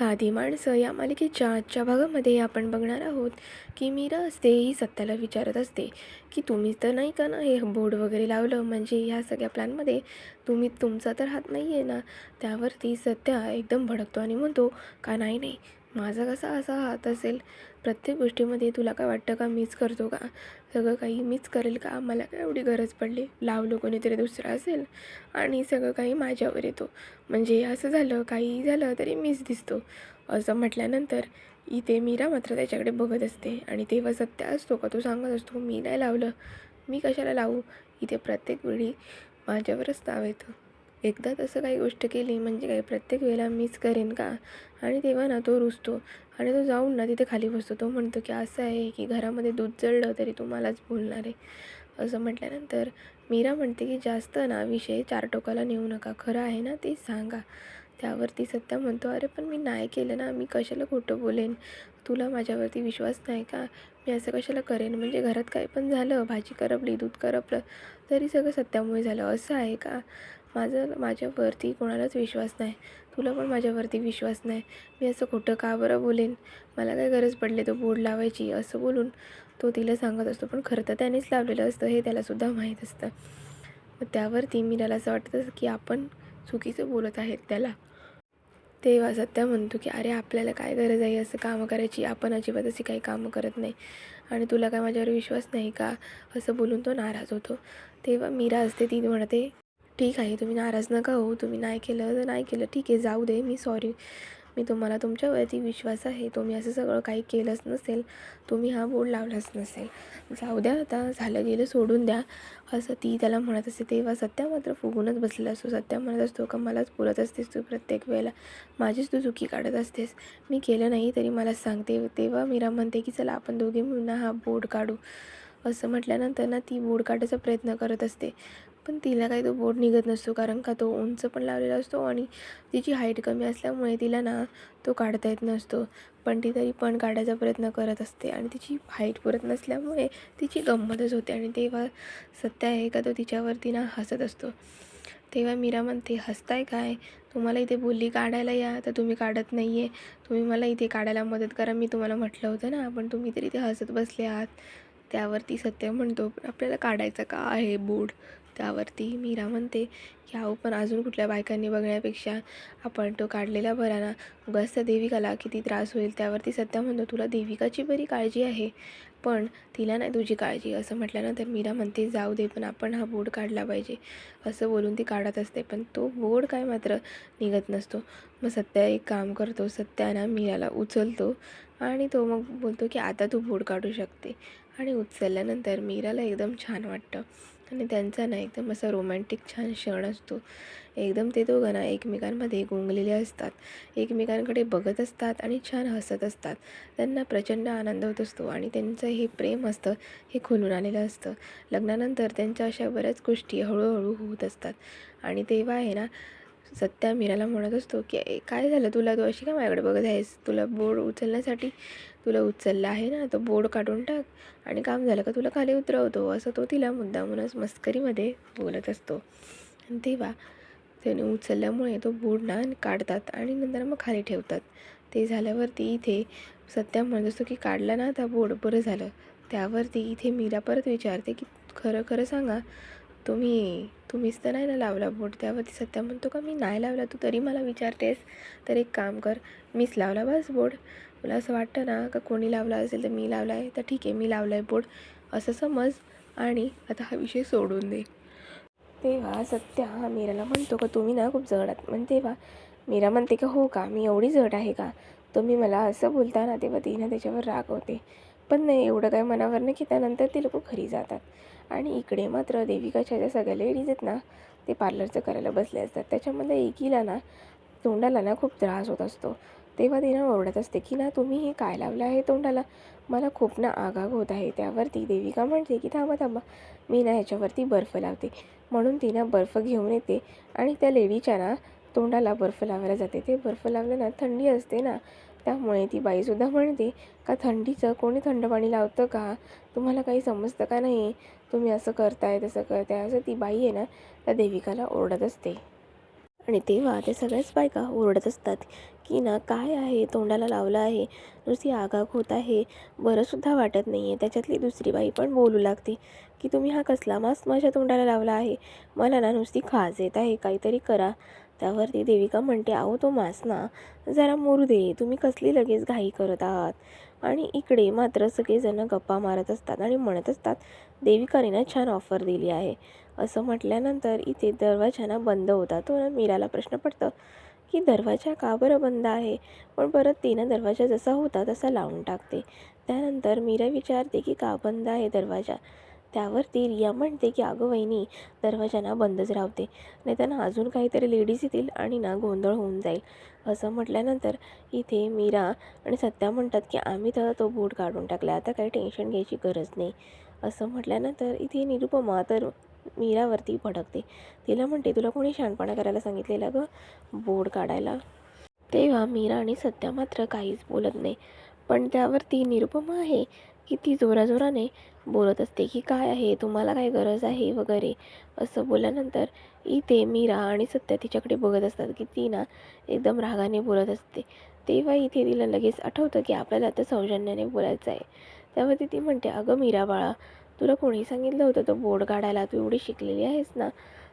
साधी माणसं या मालिकेच्या आजच्या भागामध्ये आपण बघणार आहोत की मीरा असते ही सत्याला विचारत असते की तुम्ही तर नाही का ना हे बोर्ड वगैरे लावलं, म्हणजे ह्या सगळ्या प्लॅनमध्ये तुमचा तर हात नाही आहे ना. त्यावरती सत्या एकदम भडकतो आणि म्हणतो का नाही नाही, माझा कसा असा हात असेल, प्रत्येक गोष्टीमध्ये तुला काय वाटतं का मीच करतो का, सगळं काही मीच करेल का, मला काय एवढी गरज पडली, लावलं कोणीतरी दुसरं असेल आणि सगळं काही माझ्यावर येतो, म्हणजे असं झालं काही झालं तरी मीच दिसतो. असं म्हटल्यानंतर इथे मीरा मात्र त्याच्याकडे बघत असते आणि तेव्हा सत्य असतो का तो सांगत असतो मी नाही लावलं, मी कशाला लावू, इथे प्रत्येक वेळी माझ्यावरच नाव येतं, एकदा तसं काही गोष्ट केली म्हणजे काय प्रत्येक वेळेला मीच करेन का. आणि तेव्हा ना तो रुसतो आणि तो जाऊन ना तिथे खाली बसतो. तो म्हणतो की असं आहे की घरामध्ये दूध जळलं तरी तू मलाच बोलणार आहे. असं म्हटल्यानंतर मीरा म्हणते की जास्त ना विषय चार टोकाला नेऊ नका, खरं आहे ना ते सांगा. त्यावरती सत्या म्हणतो अरे पण मी नाही केलं ना, मी कशाला खोटं बोलेन, तुला माझ्यावरती विश्वास नाही का, मी असं कशाला करेन, म्हणजे घरात काही पण झालं, भाजी करपली दूध करपलं तरी सगळं सत्यामुळे झालं असं आहे का, माझ्यावरती कोणालाच विश्वास नाही, तुला पण माझ्यावरती विश्वास नाही, मी असं खोटं का बरं बोलेन, मला काय गरज पडली तो बोर्ड लावायची, असं बोलून तो तिला सांगत असतो. पण खरं तर त्यानेच लावलेलं असतं हे त्यालासुद्धा माहीत असतं. मग त्यावरती मीराला असं वाटतं की आपण चुकीचं बोलत आहेत त्याला. तेव्हा सत्या म्हणतो की अरे आपल्याला काय गरज आहे असं कामं करायची, आपण अजिबात अशी काही कामं करत नाही आणि तुला काय माझ्यावर विश्वास नाही का, असं बोलून तो नाराज होतो. तेव्हा मीरा असते ती म्हणते ठीक आहे तुम्ही नाराज नका हो, तुम्ही नाही केलं तर नाही केलं, ठीक आहे जाऊ दे, मी सॉरी, मी तुम्हाला तुमच्यावरती विश्वास आहे, तुम्ही असं सगळं काही केलंच नसेल, तुम्ही हा बोर्ड लावलाच नसेल, जाऊ द्या आता झालं गेलं सोडून द्या, असं ती त्याला म्हणत असते. तेव्हा सत्या मात्र फुगूनच बसलेला असतो. सत्या म्हणत असतो का मलाच बोलत असतेस तू प्रत्येक वेळेला, माझीच तू चुकी काढत असतेस, मी केलं नाही तरी मला सांगते. तेव्हा मीरा म्हणते की चला आपण दोघी मिळून हा बोर्ड काढू. असं म्हटल्यानंतर ना ती बोर्ड काढायचा प्रयत्न करत असते, पण तिला काही तो बोर्ड निघत नसतो, कारण का तो उंच पण लावलेला असतो आणि तिची हाईट कमी असल्यामुळे तिला ना तो काढता येत नसतो. पण ती तरी पण काढायचा प्रयत्न करत असते आणि तिची हाईट पुरत नसल्यामुळे तिची गंमतच होते. आणि तेव्हा सत्य आहे का तो तिच्यावरती ना हसत असतो. तेव्हा मीरा म्हणते हसताय काय, तुम्हाला इथे बोलली काढायला या तर तुम्ही काढत नाही आहे, तुम्ही मला इथे काढायला मदत करा, मी तुम्हाला म्हटलं होतं ना, पण तुम्ही तरी इथे हसत बसले आहात. त्यावरती सत्य म्हणतो आपल्याला काढायचा का आहे बोर्ड. त्यावरती मीरा म्हणते की अहो पण अजून कुठल्या बायकांनी बघण्यापेक्षा आपण तो काढलेला बरा ना, उगाच त्या देविकाला किती त्रास होईल. त्यावरती सत्या म्हणतो तुला देविकाची बरी काळजी आहे पण तिला नाही तुझी काळजी. असं म्हटल्यानंतर मीरा म्हणते जाऊ दे पण आपण हा बोर्ड काढला पाहिजे, असं बोलून ती काढत असते, पण तो बोर्ड काय मात्र निघत नसतो. मग सत्या एक काम करतो, सत्या ना मीराला उचलतो आणि तो मग बोलतो की आता तू बोर्ड काढू शकते. आणि उचलल्यानंतर मीराला एकदम छान वाटतं आणि त्यांचा ना एकदम असा रोमॅन्टिक छान क्षण असतो. एकदम ते दोघं ना एकमेकांमध्ये गुंगलेले असतात, एकमेकांकडे बघत असतात आणि छान हसत असतात. त्यांना प्रचंड आनंद होत असतो आणि त्यांचं हे प्रेम असतं हे खुलून आलेलं असतं. लग्नानंतर त्यांच्या अशा बऱ्याच गोष्टी हळूहळू होत असतात. आणि तेव्हा आहे ना सत्या मीराला म्हणत असतो की काय झालं तुला, तू अशी का माझ्याकडे बघत आहेस, तुला बोर्ड उचलण्यासाठी तुला उचलला आहे ना, तो बोर्ड काढून टाक आणि काम झालं का तुला खाली उतरवतो, असं तो तिला मुद्दामूनच मस्करीमध्ये बोलत असतो. आणि तेव्हा त्याने उचलल्यामुळे तो बोर्ड ना काढतात आणि नंतर मग खाली ठेवतात. ते झाल्यावरती इथे सत्या म्हणत असतो की काढला ना आता बोर्ड, बरं झालं. त्यावरती इथे मीरा परत विचारते की खरं खरं सांगा, तुम्हीच तर नाही ना लावला बोर्ड. त्यावरती सत्या म्हणतो का मी नाही लावला, तू तरी मला विचारतेस, तर एक काम कर, मीच लावला बस बोर्ड, मला असं वाटतं ना का कोणी लावला असेल तर मी लावला आहे, तर ठीक आहे मी लावला आहे बोर्ड असं समज आणि आता हा विषय सोडून दे. तेव्हा सत्या हा मीराला म्हणतो का तुम्ही ना खूप जड आहात. पण तेव्हा मीरा म्हणते का हो का, मी एवढी जड आहे का, तुम्ही मला असं बोलता ना. तेव्हा ती ना त्याच्यावर रागवते, पण नाही एवढं काय मनावर नाही की त्यानंतर ती लोक घरी जातात. आणि इकडे मात्र देविकाच्या ज्या सगळ्या लेडीज आहेत ना, ते पार्लरचं करायला बसले असतात. त्याच्यामध्ये एकीला ना तोंडाला ना खूप त्रास होत असतो. तेव्हा ती ना ओरडत असते की ना तुम्ही हे काय लावलं आहे तोंडाला, मला खूप ना आगाग होत आहे. त्यावरती देविका म्हणते की थांबा थांबा, मी ना ह्याच्यावरती बर्फ लावते. म्हणून ती ना बर्फ घेऊन येते आणि त्या लेडीच्या ना तोंडाला बर्फ लावायला जाते. ते बर्फ लावलं ना थंडी असते ना, त्यामुळे ती बाईसुद्धा म्हणते का थंडीचं कोणी थंड पाणी लावतं का, तुम्हाला काही समजतं का नाही, तुम्ही असं करताय तसं करताय, असं ती बाई आहे ना त्या देविकाला ओरडत असते. आणि तेव्हा ते सगळ्याच बायका ओरडत असतात की ना काय आहे तोंडाला लावलं आहे, नुसती आगाग होत आहे, बरंसुद्धा वाटत नाही आहे. त्याच्यातली दुसरी बाई पण बोलू लागते की तुम्ही हा कसला मांस माझ्या तोंडाला लावला आहे, मला ना नुसती खाज येत आहे, काहीतरी करा. त्यावरती देविका म्हणते, अहो तो मांस ना जरा मुरू दे, तुम्ही कसली लगेच घाई करत आहात. आणि इकडे मात्र सगळेजण गप्पा मारत असतात आणि म्हणत असतात, देविकाने ना छान ऑफर दिली आहे. असं म्हटल्यानंतर इथे दरवाजा ना बंद होता. तो ना मीराला प्रश्न पडतं की दरवाजा का बरं बंद आहे, पण परत ती ना दरवाजा जसा होता तसा लावून टाकते. त्यानंतर मीरा विचारते की का बंद आहे दरवाजा. त्यावरती रिया म्हणते की अगं वहिनी, दरवाजा ना बंदच राहते, नाही तर ना अजून काहीतरी लेडीज येतील आणि ना गोंधळ होऊन जाईल. असं म्हटल्यानंतर इथे मीरा आणि सत्या म्हणतात की आम्ही तर तो बोर्ड काढून टाकला, आता काही टेन्शन घ्यायची गरज नाही. असं म्हटल्यानंतर इथे निरुपमा तर मीरावरती भडकते. तिला म्हणते, तुला कोणी शहाणपणा करायला सांगितलेलं गं बोर्ड काढायला. तेव्हा मीरा आणि सत्या मात्र काहीच बोलत नाही. पण त्यावरती निरुपमा आहे की ती जोराजोराने बोलत असते की काय आहे, तुम्हाला काय गरज आहे वगैरे. असं बोलल्यानंतर इथे मीरा आणि सत्या तिच्याकडे बघत असतात की ती ना एकदम रागाने बोलत असते. तेव्हा इथे तिला लगेच आठवतं की आपल्याला आता सौजन्याने बोलायचं आहे. त्यावरती ती म्हणते, अगं मीरा बाळा, तुला कोणी सांगितलं होतं तो बोर्ड काढायला, तू एवढी शिकलेली आहेस ना,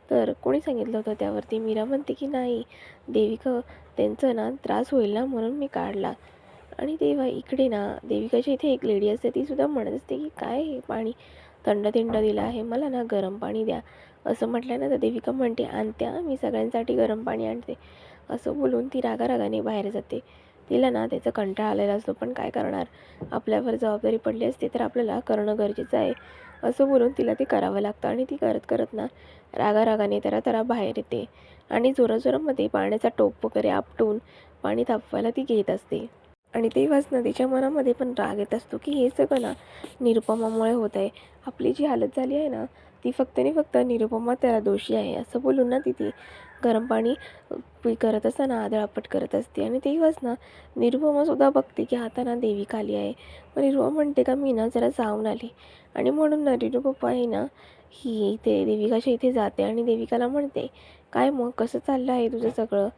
तर कोणी सांगितलं होतं. त्यावरती मीरा म्हणते की नाही देविका, त्यांचं ना त्रास होईल ना म्हणून मी काढला. आणि तेव्हा इकडे ना देविकाच्या इथे एक लेडी असते, ती सुद्धा म्हणत असते की काय हे पाणी थंड दिलं आहे, मला ना गरम पाणी द्या. असं म्हटल्यानंतर देविका म्हणते, आणत्या, मी सगळ्यांसाठी गरम पाणी आणते. असं बोलून ती रागारागाने बाहेर जाते. तिला ना त्याचा कंटाळा आलेला असतो, पण काय करणार, आपल्यावर जबाबदारी पडली असते तर आपल्याला करणं गरजेचं आहे. असं बोलून तिला ते करावं लागतं आणि ती करत करत ना रागारागाने तरा बाहेर येते आणि जोराजोरामध्ये पाण्याचा टोप वगैरे आपटून पाणी तापवायला ती घेत असते. आणि तेव्हाच ना तिच्या मनामध्ये पण राग येत असतो की हे सगळं ना निरुपमामुळे होत आहे, आपली जी हालत झाली आहे ना ती फक्त आणि फक्त निरुपमा त्याला दोषी आहे. असं बोलून ना ती गरम पाणी करत असताना आदळआपट करत असते. आणि तेव्हाच ना निरुपमासुद्धा बघते की आता ना देविका आली आहे. मग निरुपमा म्हणते का मी ना जरा जाऊन आली. आणि म्हणून ना निरुपमा आहे ना ही इथे देविकाच्या इथे जाते आणि देविकाला म्हणते, काय मग कसं चाललं आहे तुझं सगळं,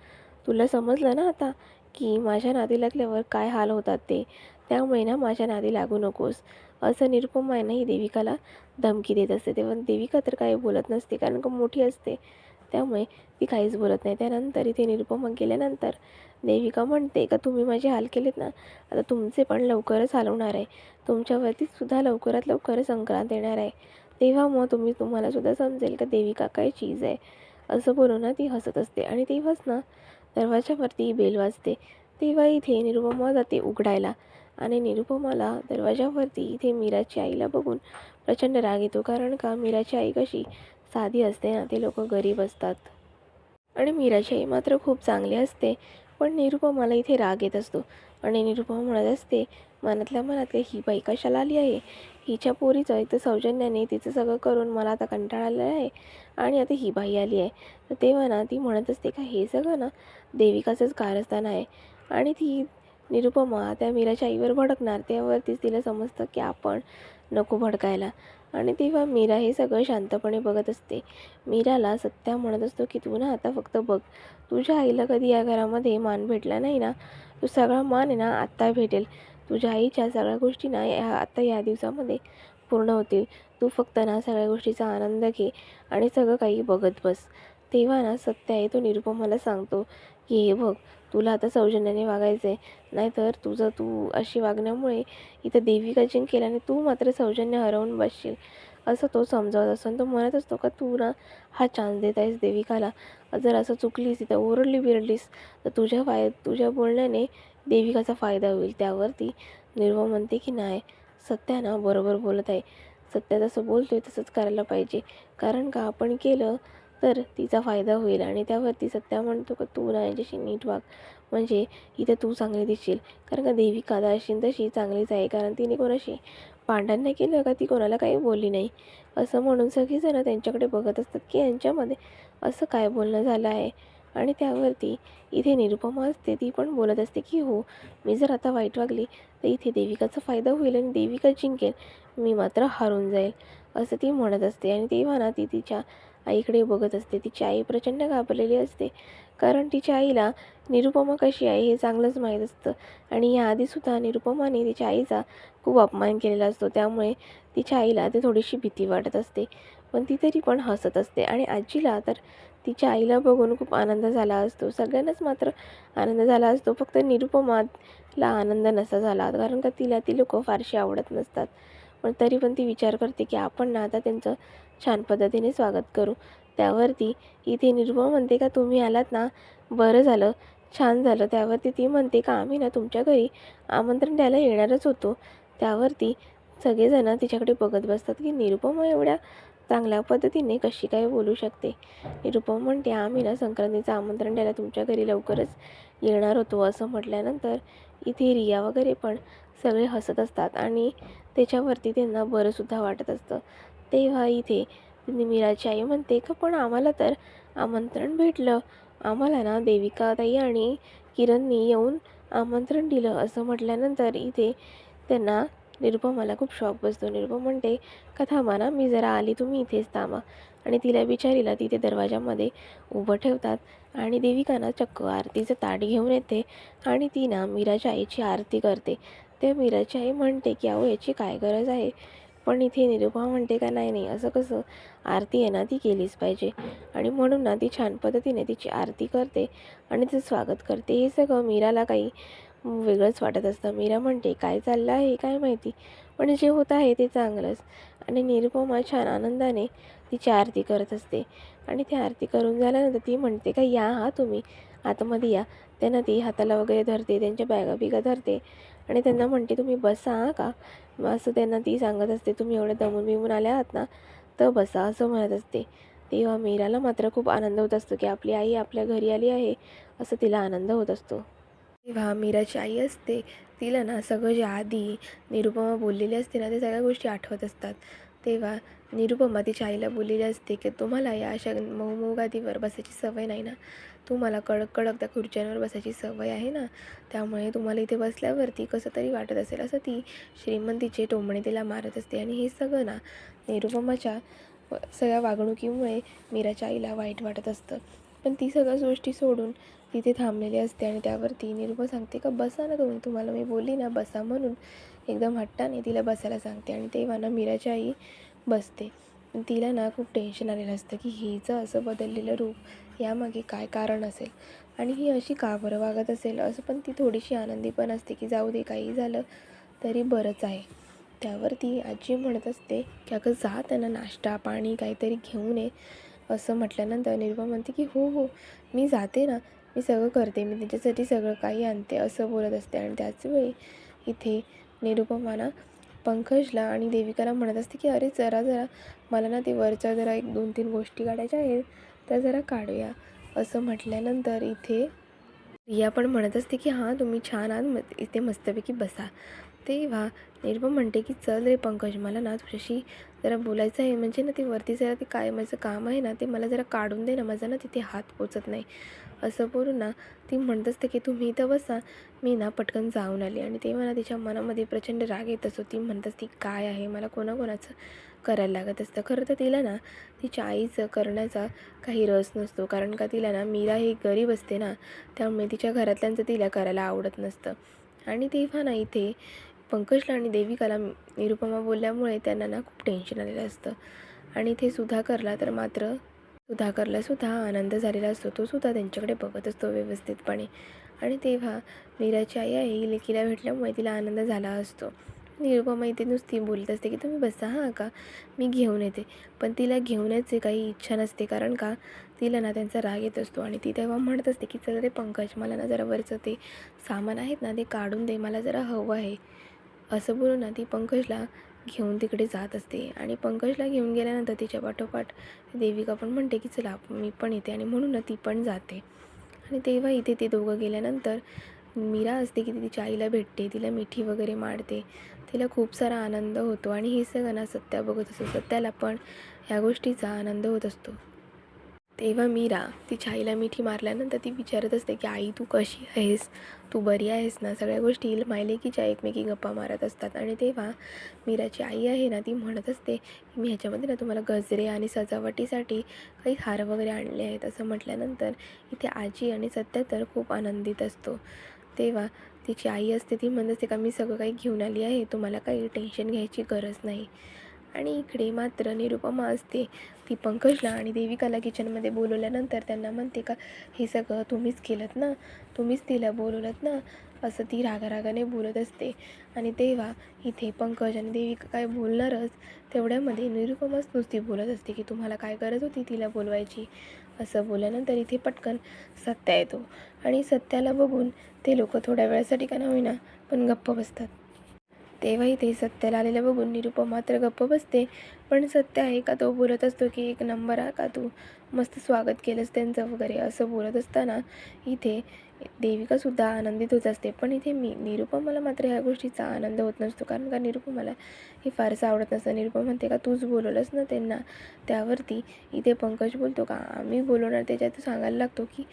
तुला समजलं ना आता की माझ्या नादी लागल्यावर काय हाल होतात ते, त्यामुळे ना माझ्या नादी लागू नकोस. असं निरुपमा आहे ना ही देविकाला धमकी देत असते. तेव्हा देविका तर काही बोलत नसते, कारण का मोठी असते, त्यामुळे ती काहीच बोलत नाही. त्यानंतर इथे निरुपमा गेल्यानंतर देविका म्हणते का तुम्ही माझे हाल केलेत ना, आता तुमचे पण लवकरच हाल होणार आहे, तुमच्यावरती सुद्धा लवकरात लवकर संक्रांत येणार आहे, तेव्हा मग तुम्हाला सुद्धा समजेल का देविका काय चीज आहे. असं बोलून ना ती हसत असते. आणि तेव्हाच ना दरवाजावरती बेल वाजते. तेव्हा इथे निरुपमा जाते उघडायला आणि निरुपमाला दरवाजावरती इथे मीराची आईला बघून प्रचंड राग येतो, कारण का मीराची आई कशी साधी असते ना, ते लोक गरीब असतात. आणि मीराची आई मात्र खूप चांगली असते. पण निरुपमाला इथे राग येत असतो आणि निरुपमा म्हणत असते मनातल्या मनात, ही बाई कशाला आली आहे, हिच्या पोरीचं एक तर सौजन्याने तिचं सगळं करून मला आता कंटाळा आलेला आहे आणि आता ही बाई आली आहे. तर तेव्हा ना ती म्हणत असते का हे सगळं ना देविकाचंच कारस्थान आहे. आणि ती निरुपमा त्या मीराच्या आईवर भडकणार, त्यावरतीच तिला समजतं की आपण नको भडकायला. आणि तेव्हा मीरा हे सगळं शांतपणे बघत असते. मीराला सत्या म्हणत असतो की तू ना आता फक्त बघ, तुझ्या आईला कधी या घरामध्ये मान भेटला नाही ना, तो सगळा मान आहे ना आत्ता भेटेल. तुझ्या आईच्या सगळ्या गोष्टी ना आत्ता या दिवसामध्ये पूर्ण होतील. तू फक्त ना सगळ्या गोष्टीचा आनंद घे आणि सगळं काही बघत बस. तेव्हा ना सत्य आहे तो निरुपमाला सांगतो की हे बघ, तुला आता सौजन्याने वागायचं आहे, नाहीतर तू अशी वागण्यामुळे इथं देविका जिंकेल आणि तू मात्र सौजन्य हरवून बसशील. असं तो समजावत असतो आणि तो म्हणत असतो का तू ना हा चान्स देत आहेस देविकाला, जर असं चुकलीस तिथं ओरडली बिरडलीस तर तुझ्या बोलण्याने देविकाचा फायदा होईल. त्यावरती निर्वा म्हणते की नाही, सत्या ना बरोबर बोलत आहे, सत्या जसं बोलतोय तसंच करायला पाहिजे, कारण का आपण केलं तर तिचा फायदा होईल. आणि त्यावरती सत्या म्हणतो का तू ना याच्याशी नीट वाग, म्हणजे इथं तू चांगली दिसशील, कारण का देविका अशी तशी चांगलीच आहे, कारण तिने कोणाशी भांडण नाही केलं का ती कोणाला काही बोलली नाही. असं म्हणून सगळीजणं त्यांच्याकडे बघत असतात की यांच्यामध्ये असं काय बोलणं झालं आहे. आणि त्यावरती इथे निरुपमा असते, ती पण बोलत असते की हो, मी जर आता वाईट वागली तर इथे देविकाचा फायदा होईल आणि देविका जिंकेल, मी मात्र हारून जाईल, असं ती म्हणत असते. आणि तेव्हा ना ती तिच्या आईकडे बघत असते. तिची आई प्रचंड घाबरलेली असते, कारण तिच्या आईला निरुपमा कशी आहे हे चांगलंच माहीत असतं आणि याआधीसुद्धा निरुपमाने तिच्या आईचा खूप अपमान केलेला असतो. त्यामुळे तिच्या आईला ते थोडीशी भीती वाटत असते, पण ती तरी पण हसत असते. आणि आजीला तर तिच्या आईला बघून खूप आनंद झाला असतो. सगळ्यांनाच मात्र आनंद झाला असतो, फक्त निरुपमाला आनंद नसा झाला, कारण का तिला ती लोकं फारशी आवडत नसतात. पण तरी पण ती विचार करते की आपण ना आता त्यांचं छान पद्धतीने स्वागत करू. त्यावरती इथे निरुपमा म्हणते का तुम्ही आलात ना, बरं झालं, छान झालं. त्यावरती ती म्हणते का आम्ही ना तुमच्या घरी आमंत्रण द्यायला येणारच होतो. त्यावरती सगळेजण तिच्याकडे बघत बसतात की निरुपमा एवढ्या चांगल्या पद्धतीने कशी काय बोलू शकते. निरुपमा म्हणते आम्ही ना संक्रांतीचं आमंत्रण द्यायला तुमच्या घरी लवकरच येणार होतो. असं म्हटल्यानंतर इथे रिया वगैरे पण सगळे हसत असतात आणि त्याच्यावरती त्यांना बरंसुद्धा वाटत असतं. तेव्हा इथे मीराची आई म्हणते का पण आम्हाला तर आमंत्रण भेटलं, आम्हाला ना देविका ताई आणि किरणनी येऊन आमंत्रण दिलं. असं म्हटल्यानंतर इथे त्यांना निरुपमाला खूप शॉक बसतो. निरुपमा म्हणते का थांबा ना, मी जरा आली, तुम्ही इथेच थांबा. आणि तिला बिचारीला तिथे दरवाजामध्ये उभं ठेवतात आणि देविका ना चक्क आरतीचं ताट घेऊन येते आणि ती ना मीराच्या आईची आरती करते. ते मीराची आई म्हणते की अहो याची काय गरज आहे, पण इथे निरुपमा म्हणते का नाही नाही, असं कसं, आरती आहे ना ती केलीच पाहिजे. आणि म्हणून ना ती छान पद्धतीने तिची आरती करते आणि तिचं स्वागत करते. हे सगळं मीराला काही वेगळंच वाटत असतं. मीरा म्हणते काय चाललं आहे काय माहिती, पण जे होत आहे ते चांगलंच. आणि निरुपमा छान आनंदाने तिची आरती करत असते आणि ती आरती करून झाल्यानंतर ती म्हणते का या हा तुम्ही आतमध्ये या. त्यांना ती हाताला वगैरे धरते, त्यांच्या बॅगा बिगा धरते आणि त्यांना म्हणते तुम्ही बसा हा का, असं त्यांना ती सांगत असते. तुम्ही एवढ्या दमून बिमून आल्या आहात ना, तर बसा असं म्हणत असते. तेव्हा मीराला मात्र खूप आनंद होत असतो की आपली आई आपल्या घरी आली आहे, असं तिला आनंद होत असतो. तेव्हा मीराची आई असते, तिला ना सगळं जे आधी निरुपमा बोललेली असते ना, ते सगळ्या गोष्टी आठवत असतात. तेव्हा निरुपमा तिच्या आईला बोललेली असते की तुम्हाला या अशा मऊ गादीवर बसायची सवय नाही ना, तुम्हाला कडक कडक त्या खुर्च्यांवर बसायची सवय आहे ना, त्यामुळे तुम्हाला इथे बसल्यावरती कसं तरी वाटत असेल. असं ती श्रीमंतीचे टोमणे तिला मारत असते. आणि हे सगळं ना निरुपमाच्या सगळ्या वागणुकीमुळे मीराच्या आईला वाईट वाटत असतं. पण ती सगळ्या गोष्टी सोडून तिथे थांबलेली असते आणि त्यावरती निरुपमा सांगते का बसा ना तुम्ही, तुम्हाला मी बोलली ना बसा म्हणून. एकदम हट्टाने तिला बसायला सांगते आणि तेव्हा ना मीराची आई बसते. तिला ना खूप टेन्शन आलेलं असतं की हिचं असं बदललेलं रूप यामागे काय कारण असेल आणि ही अशी का बरं वागत असेल असं. पण ती थोडीशी आनंदी पण असते की जाऊ दे, काही झालं तरी बरंच आहे. त्यावरती आजी म्हणत असते की अगं जा, त्यांना नाश्ता पाणी काहीतरी घेऊन ये. असं म्हटल्यानंतर निरुपमा म्हणते की हो हो मी जाते ना, मी सगळं करते, मी त्याच्यासाठी सगळं काही आणते, असं बोलत असते. आणि त्याचवेळी इथे निरुपमा ना पंकजला आणि देविकाला म्हणत असते की अरे जरा जरा मला ना ते वरच्या जरा 1-2-3 गोष्टी काढायच्या आहेत, त्या जरा काढूया. असं म्हटल्यानंतर इथे रिया पण म्हणत असते की हां तुम्ही छान आहात, इथे मस्तपैकी बसा. तेव्हा निरुपमा म्हणते की चल रे पंकज, मला ना तुझ्याशी जरा बोलायचं आहे, म्हणजे ना ते वरती जरा ते काय माझं काम आहे ना, ते मला जरा काढून दे ना, माझा ना तिथे हात पोचत नाही. असं बोलून ना ती म्हणत असते की तुम्ही इथं बसा, मी ना पटकन जाऊन आली. आणि तेव्हा ना तिच्या मनामध्ये प्रचंड राग येत असतो. ती म्हणत असते काय आहे, मला कोणाकोणाचं करायला लागत असतं. खरं तर तिला ना तिच्या आईचं करण्याचा काही रस नसतो, कारण का तिला ना मीरा ही गरीब असते ना, त्यामुळे तिच्या घरातल्यांचं तिला करायला आवडत नसतं. आणि तेव्हा ना इथे पंकजला आणि देविकाला निरुपमा बोलल्यामुळे त्यांना ना खूप टेन्शन आलेलं असतं. आणि इथे सुधाकरला सुद्धा आनंद झालेला असतो. तो सुद्धा त्यांच्याकडे बघत असतो व्यवस्थितपणे. आणि तेव्हा मीराची आई आहे ही लेकीला भेटल्यामुळे तिला आनंद झाला असतो. निरुपमा इथे नुसती बोलत असते की तुम्ही बसा हां का, मी घेऊन येते. पण तिला घेऊन यायची काही इच्छा नसते, कारण का तिला ना त्यांचा राग येत असतो. आणि ती तेव्हा म्हणत असते की चला रे पंकज, मला ना जरा वरचं ते सामान आहेत ना ते काढून दे, मला जरा हवं आहे. असं बोलून ना ती पंकजला घेऊन तिकडे जात असते. आणि पंकजला घेऊन गेल्यानंतर तिच्या पाठोपाठ देविका पण म्हणते की चला मी पण येते, आणि म्हणून ना ती पण जाते. आणि तेव्हा इथे ते दोघं गेल्यानंतर मीरा असते की ती तिच्या आईला भेटते, तिला मिठी वगैरे मारते, तिला खूप सारा आनंद होतो. आणि हे सगळं ना सत्या बघत असतो. सत्याला पण ह्या गोष्टीचा आनंद होत असतो. तेव्हा मीरा तिच्या आईला मिठी मारल्यानंतर ती विचारत असते की आई तू कशी आहेस, तू बरी आहेस ना. सगळ्या गोष्टी मायलेकीच्या एकमेकी गप्पा मारत असतात. आणि तेव्हा मीराची आई आहे ना ती म्हणत असते की मी ह्याच्यामध्ये ना तुम्हाला गजरे आणि सजावटीसाठी काही हार वगैरे आणले आहेत. असं म्हटल्यानंतर इथे आजी आणि सत्या तर खूप आनंदित असतो. तेव्हा तिची आई असते ती म्हणत असते का मी सगळं काही घेऊन आली आहे, तुम्हाला काही टेन्शन घ्यायची गरज नाही. आणि इकडे मात्र निरुपमा असते ती पंकजला आणि देविकाला किचनमध्ये बोलवल्यानंतर त्यांना म्हणते का हे सगळं तुम्हीच केलं ना, तुम्हीच तिला बोलवलं ना, असं ती रागारागाने बोलत असते. आणि तेव्हा इथे पंकज आणि देविका काय बोलणारच, तेवढ्यामध्ये निरुपमाच नुसती बोलत असते की तुम्हाला काय गरज होती तिला बोलवायची. असं बोलल्यानंतर इथे पटकन सत्या येतो आणि सत्याला बघून ते लोक थोड्या वेळासाठी का होईना पण गप्प बसतात. तेव्हा इथे सत्याला आलेलं बघून निरुपमा मात्र गप्प बसते. पण सत्य आहे का तो बोलत असतो की एक नंबर आहे का तू, मस्त स्वागत केलंस त्यांचं वगैरे. असं बोलत असताना इथे देविकासुद्धा आनंदित होत असते. पण इथे निरुपमाला मात्र ह्या गोष्टीचा आनंद होत नसतो, कारण का निरुपमाला हे फारसं आवडत नसतं. निरुपमा म्हणते का तूच बोलवलंस ना त्यांना. त्यावरती इथे पंकज बोलतो का आम्ही बोलवणार, त्याच्यात सांगायला लागतो की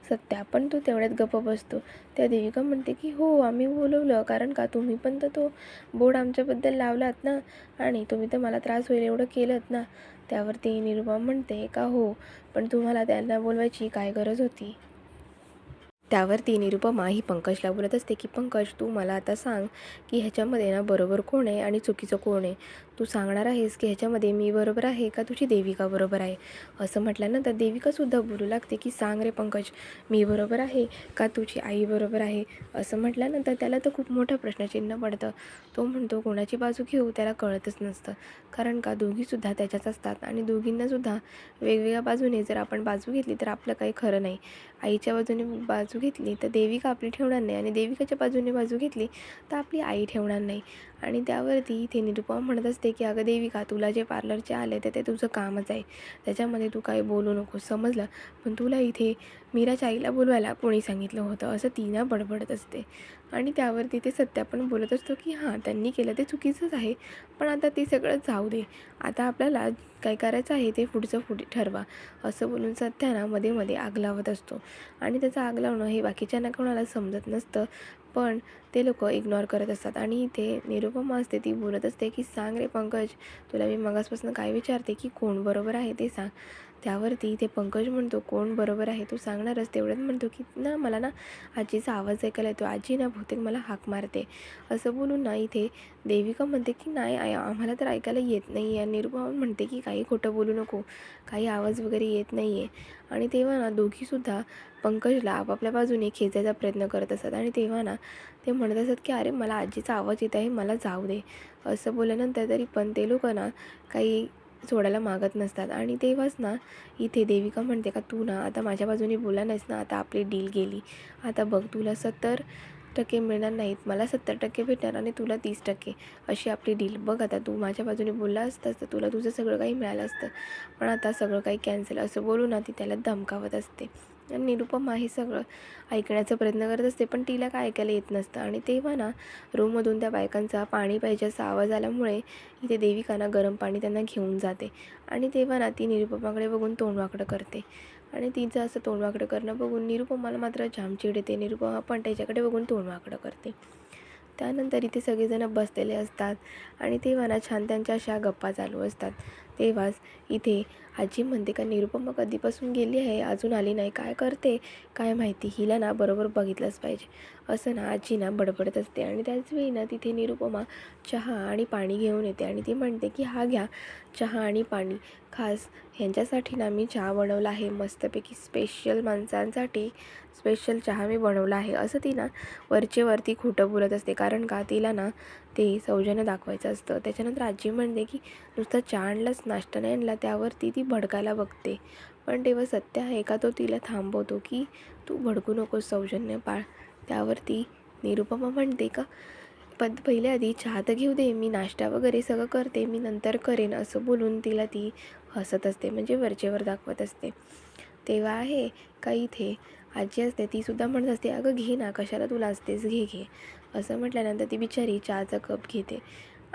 सत्या, पण तू तेवढ्यात गप्प बसतो. त्या देविका म्हणते की हो आम्ही बोलवलं, कारण का तुम्ही पण तर तो बोर्ड आमच्याबद्दल लावलात ना, आणि तुम्ही तर मला त्रास होईल एवढं केलंत ना. त्यावरती निरुपमा म्हणते का हो, पण तुम्हाला त्यांना बोलवायची काय गरज होती. त्यावरती निरुपमा ही पंकजला बोलत असते की पंकज तू मला आता सांग की ह्याच्यामध्ये ना बरोबर कोण आहे आणि चुकीचं कोण आहे. तू सांगणार आहेस की ह्याच्यामध्ये मी बरोबर आहे का तुझी देविका बरोबर आहे. असं म्हटल्यानंतर देविकासुद्धा बोलू लागते की सांग रे पंकज, मी बरोबर आहे का तुझी आई बरोबर आहे. असं म्हटल्यानंतर त्याला तर खूप मोठं प्रश्नचिन्ह पडतं. तो म्हणतो कोणाची बाजू घेऊ त्याला कळतच नसतं, कारण का दोघीसुद्धा त्याच्याच असतात आणि दोघींनासुद्धा वेगवेगळ्या बाजूने जर आपण बाजू घेतली तर आपलं काही खरं नाही. आईच्या बाजूने बाजू घेतली तर देविका आपली ठेवणार नाही, आणि देविकाच्या बाजूने बाजू घेतली तर आपली आई ठेवणार नाही. आणि त्यावरती इथे निरुपमा म्हणत असते की अगं देविका, तुला जे पार्लरचे आले तर ते तुझं कामच आहे, त्याच्यामध्ये तू काही बोलू नको समजलं. पण तुला इथे मीराच्या आईला बोलवायला कोणी सांगितलं होतं, असं ती ना बडबडत असते. आणि त्यावरती ते सत्या पण बोलत असतो की हां त्यांनी केलं ते चुकीचंच आहे, पण आता ते सगळं जाऊ दे, आता आपल्याला काय करायचं आहे ते पुढे ठरवा. असं बोलून सत्या मध्ये मध्ये आग लावत असतो. आणि त्याचं आग लावणं हे बाकीच्यांना कोणाला समजत नसतं, पण ते लोक इग्नोर करत असतात. आणि इथे निरुपमा असते ती बोलत असते की सांग रे पंकज, तुला मी मगासपासून काय विचारते की कोण बरोबर आहे ते सांग. त्यावरती इथे पंकज म्हणतो कोण बरोबर आहे तू सांगणारच. तेवढ्यात म्हणतो की ना मला ना आजीचा आवाज ऐकायला येतो, आजी ना बहुतेक मला हाक मारते. असं बोलून ना इथे देविका म्हणते की नाही आम्हाला तर ऐकायला येत नाही आहे. निरुपमा म्हणते की काही खोटं बोलू नको, काही आवाज वगैरे येत नाही आहे. आणि तेव्हा ना दोघीसुद्धा पंकजला आपापल्या बाजूने खेचायचा प्रयत्न करत असतात. आणि तेव्हा ना ते म्हणत असतात की अरे मला आजीचा आवाज येत आहे, मला जाऊ दे. असं बोलल्यानंतर तरी पण ते लोक ना काही सोडायला मागत नसतात. आणि तेव्हाच ना इथे देविका म्हणते का तू ना आता माझ्या बाजूने बोला नाहीस ना, आता आपली डील गेली. आता बघ तुला 70% मिळणार नाहीत, मला 70% भेटणार आणि तुला 30%, अशी आपली डील. बघ आता तू माझ्या बाजूने बोलला असतास तर तुला तुझं सगळं काही मिळालं असतं, पण आता सगळं काही कॅन्सल. असं बोलून ना ती त्याला धमकावत असते. आणि निरुपमा हे सगळं ऐकण्याचा प्रयत्न करत असते, पण तिला काय ऐकायला येत नसतं. आणि तेव्हा ना रूममधून त्या बायकांचा पाणी पाहिजे असा आवाज आल्यामुळे इथे देविका गरम पाणी त्यांना घेऊन जाते. आणि तेव्हा ना ती निरुपमाकडे बघून तोंडवाकडं करते. आणि तिचं असं तोंडवाकडं करणं बघून निरुपमाला मात्र जाम चिड येते. निरुपमा पण त्याच्याकडे बघून तोंडवाकडं करते. त्यानंतर इथे सगळेजण बसलेले असतात आणि तेव्हा ना छान त्यांच्या अशा गप्पा चालू असतात. तेव्हाच इथे आजी म्हणते का निरुपमा कधीपासून गेली आहे, अजून आली नाही, काय करते काय माहिती, हिला ना बरोबर बघितलंच पाहिजे. असं ना आजी ना बडबडत असते. आणि त्याचवेळी ना तिथे निरुपमा चहा आणि पाणी घेऊन येते आणि ती म्हणते की हा घ्या चहा आणि पाणी, खास ह्यांच्यासाठी ना मी चहा बनवला आहे, मस्तपैकी स्पेशल माणसांसाठी स्पेशल चहा मी बनवला आहे. असं ती ना वरती खोटं बोलत असते, कारण का तिला ना ते सौजन्य दाखवायचं असतं. त्याच्यानंतर आजी म्हणते की नुसतं चहा आणलाच, नाश्ता नाही आणला. त्यावरती ती भडकायला बघते, पण तेव्हा सत्य आहे का तो तिला थांबवतो की तू भडकू नकोस, सौजन्य पाळ. त्यावरती निरुपमा म्हणते का पण पहिले आधी चहा तर घेऊ दे, मी नाश्ता वगैरे सगळं करते, मी नंतर करेन. असं बोलून तिला ती हसत असते, म्हणजे वरचेवर दाखवत असते. तेव्हा आहे का इथे आजी असते तीसुद्धा म्हणत असते अगं घे ना, कशाला तू लाजतेस, घे घे. असं म्हटल्यानंतर ती बिचारी चहाचा कप घेते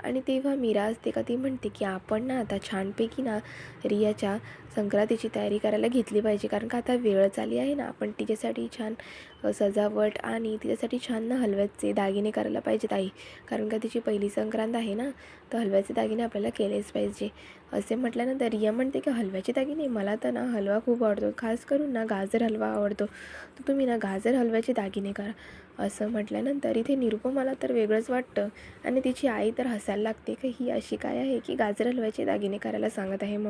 आणि तेव्हा मीरा असते का ती म्हणते की आपण ना आता छानपैकी ना रियाच्या संक्रांतीची तयारी करायला घेतली पाहिजे, कारण का आता वेळच आली आहे ना. आपण तिच्यासाठी छान सजावट आणि तिच्यासाठी छान ना हलव्याचे दागिने करायला पाहिजेत आई, कारण का तिची पहिली संक्रांत आहे ना, तर हलव्याचे दागिने आपल्याला केलेच पाहिजे. असे म्हटल्यानंतर रिया म्हणते की हलव्याचे दागिने, मला तर ना हलवा खूप आवडतो, खास करून ना गाजर हलवा आवडतो, तर तुम्ही ना गाजर हलव्याचे दागिने करा. असं म्हटल्यानंतर इथे निरुपमाला तर वेगळंच वाटतं आणि तिची आई तर हसायला लागते की ही अशी काय आहे की गाजर हलव्याचे दागिने करायला सांगत आहे म्हणून.